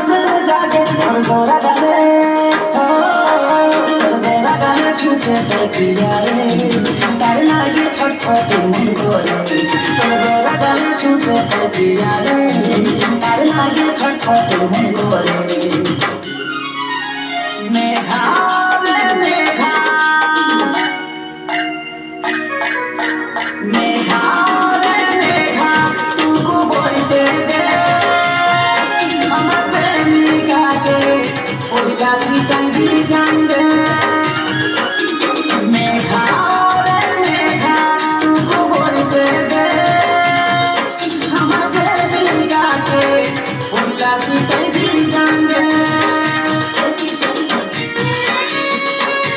প্রেমে জাগে আর গোরা গানে গোরা গানে ছুটে যায় ফিরে তার লাগে ছটফট মন করে গোরা গানে ছুটে যায় ফিরে তার লাগে ছটফট মন করে মেঘা রে মেঘা মেঘা রে মেঘা তুকু বইছে দে আমার প্রেমিকাকে ওই গাছি চাইবি জানবে মেঘা রে মেঘা তুকু বইছে দে আমার প্রেমিকাকে ওই গাছি